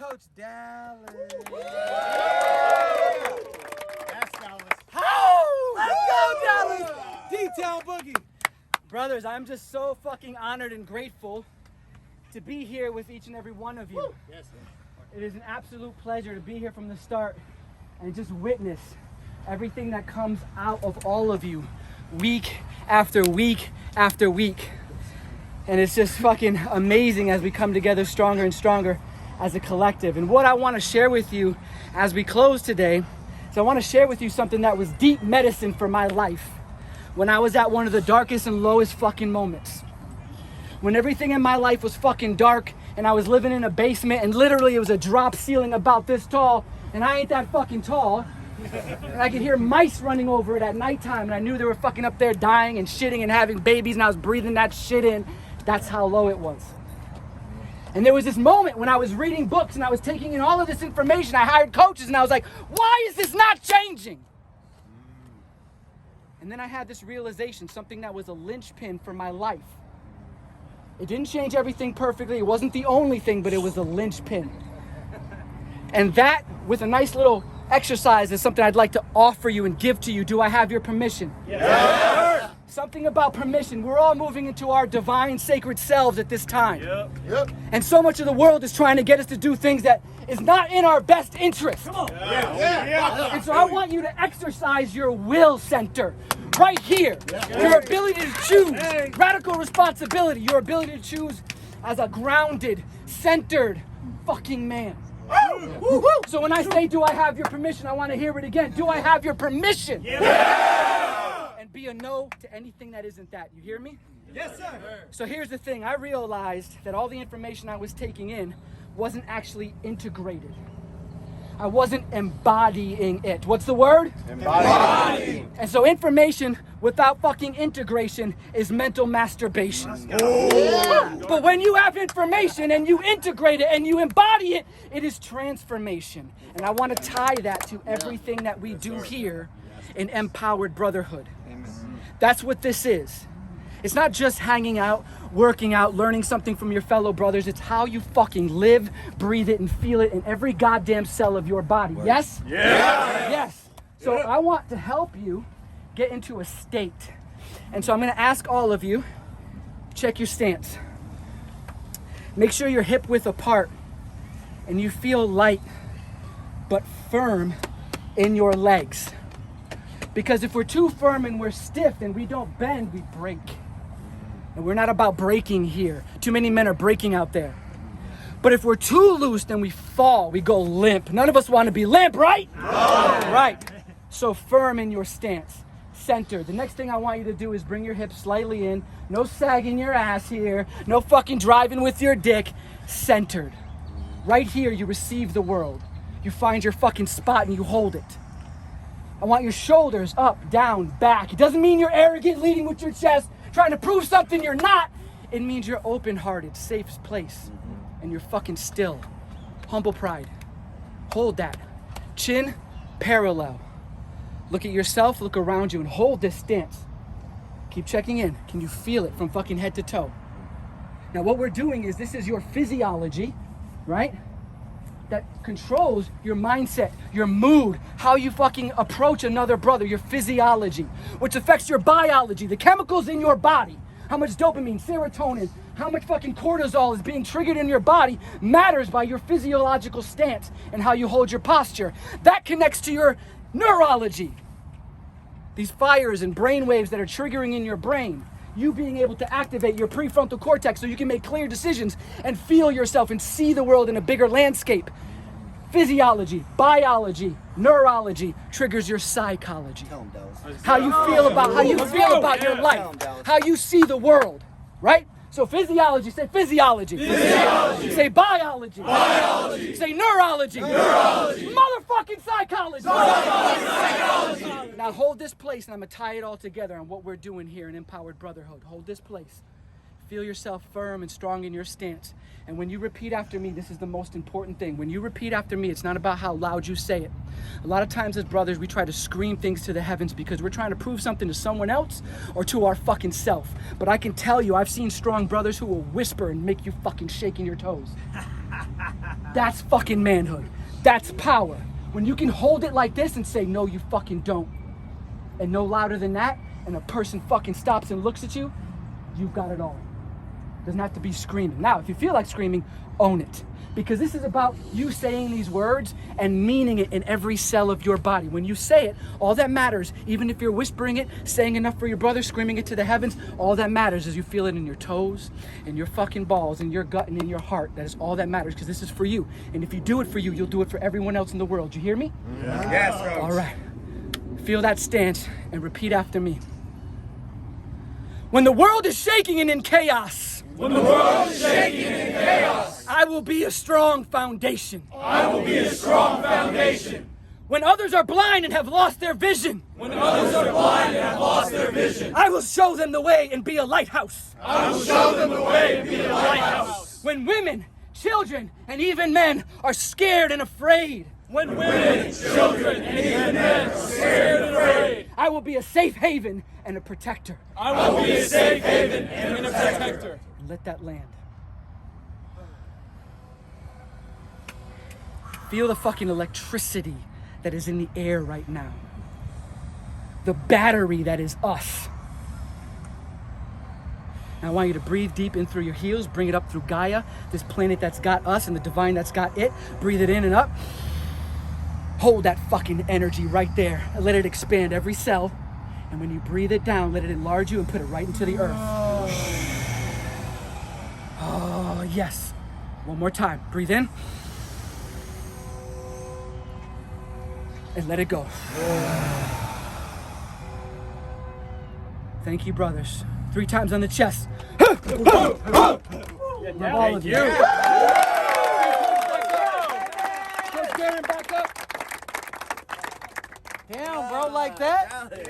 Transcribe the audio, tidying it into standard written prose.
Coach Dallas. That's Dallas. Let's go, Dallas! D-Town Boogie. Brothers, I'm just so fucking honored and grateful to be here with each and every one of you. Yes, sir. It is an absolute pleasure to be here from the start and just witness everything that comes out of all of you week after week after week. And it's just fucking amazing as we come together stronger and stronger as a collective. And what I want to share with you as we close today is I want to share with you something that was deep medicine for my life when I was at one of the darkest and lowest fucking moments. When everything in my life was fucking dark and I was living in a basement and literally it was a drop ceiling about this tall and I ain't that fucking tall. And I could hear mice running over it at nighttime and I knew they were fucking up there dying and shitting and having babies and I was breathing that shit in. That's how low it was. And there was this moment when I was reading books and I was taking in all of this information. I hired coaches and I was like, why is this not changing? And then I had this realization, something that was a linchpin for my life. It didn't change everything perfectly. It wasn't the only thing, but it was a linchpin. And that, with a nice little exercise, is something I'd like to offer you and give to you. Do I have your permission? Yes. Something about permission. We're all moving into our divine, sacred selves at this time. Yep. And so much of the world is trying to get us to do things that is not in our best interest. Come on. Yeah. And so I want you to exercise your will center right here. Your ability to choose, radical responsibility, your ability to choose as a grounded, centered fucking man. So when I say, do I have your permission, I want to hear it again. Do I have your permission? And be a no to anything that isn't that. You hear me? Yes, sir. So here's the thing. I realized that all the information I was taking in wasn't actually integrated. I wasn't embodying it. What's the word? Embody. And so information without fucking integration is mental masturbation. But when you have information and you integrate it and you embody it, it is transformation. And I want to tie that to everything that we do here in Empowered Brotherhood. That's what this is. It's not just hanging out, working out, learning something from your fellow brothers. It's how you fucking live, breathe it, and feel it in every goddamn cell of your body. Yes? Yes. So I want to help you get into a state. And so I'm going to ask all of you, check your stance. Make sure you're hip width apart and you feel light but firm in your legs. Because if we're too firm and we're stiff and we don't bend, we break. And we're not about breaking here. Too many men are breaking out there. But if we're too loose, then we fall. We go limp. None of us want to be limp, right? No. Right. So firm in your stance. Centered. The next thing I want you to do is bring your hips slightly in. No sagging your ass here. No fucking driving with your dick. Centered. Right here, you receive the world. You find your fucking spot and you hold it. I want your shoulders up, down, back. It doesn't mean you're arrogant, leading with your chest, trying to prove something you're not. It means you're open-hearted, safe place, and you're fucking still. Humble pride. Hold that. Chin parallel. Look at yourself, look around you, and hold this stance. Keep checking in. Can you feel it from fucking head to toe? Now what we're doing is, this is your physiology, right? That controls your mindset, your mood, how you fucking approach another brother, your physiology, which affects your biology, the chemicals in your body, how much dopamine, serotonin, how much fucking cortisol is being triggered in your body matters by your physiological stance and how you hold your posture. That connects to your neurology. These fires and brain waves that are triggering in your brain. You being able to activate your prefrontal cortex so you can make clear decisions and feel yourself and see the world in a bigger landscape. Physiology, biology, neurology triggers your psychology. How you feel about your life, how you see the world, right? So physiology, say physiology. Physiology. Say biology. Biology. Say neurology. Neurology. Motherfucking psychology. Psychology. Now hold this place and I'm going to tie it all together on what we're doing here in Empowered Brotherhood. Hold this place. Feel yourself firm and strong in your stance. And when you repeat after me, this is the most important thing. When you repeat after me, it's not about how loud you say it. A lot of times as brothers, we try to scream things to the heavens because we're trying to prove something to someone else or to our fucking self. But I can tell you, I've seen strong brothers who will whisper and make you fucking shake in your toes. That's fucking manhood. That's power. When you can hold it like this and say, no, you fucking don't. And no louder than that, and a person fucking stops and looks at you, you've got it all. Doesn't have to be screaming. Now, if you feel like screaming, own it. Because this is about you saying these words and meaning it in every cell of your body. When you say it, all that matters, even if you're whispering it, saying enough for your brother, screaming it to the heavens, all that matters is you feel it in your toes, in your fucking balls, in your gut, and in your heart. That is all that matters, because this is for you. And if you do it for you, you'll do it for everyone else in the world. You hear me? Yes, Coach. All right. Feel that stance and repeat after me. When the world is shaking and in chaos, When the world is shaking in chaos, I will be a strong foundation. I will be a strong foundation. When others are blind and have lost their vision, When others are blind and have lost their vision, I will show them the way and be a lighthouse. I will show them the way and be a lighthouse. When women, children, and even men are scared and afraid, When women, children, and even men are scared and afraid, I will be a safe haven and a protector. I will be a safe haven and a protector. Let that land. Feel the fucking electricity that is in the air right now. The battery that is us. Now I want you to breathe deep in through your heels, bring it up through Gaia, this planet that's got us and the divine that's got it. Breathe it in and up. Hold that fucking energy right there and let it expand every cell. And when you breathe it down, let it enlarge you and put it right into the earth. Oh, yes. One more time. Breathe in. And let it go. Thank you, brothers. 3 times on the chest. Love all of you. Coach Darren, back up. Damn, bro, like that?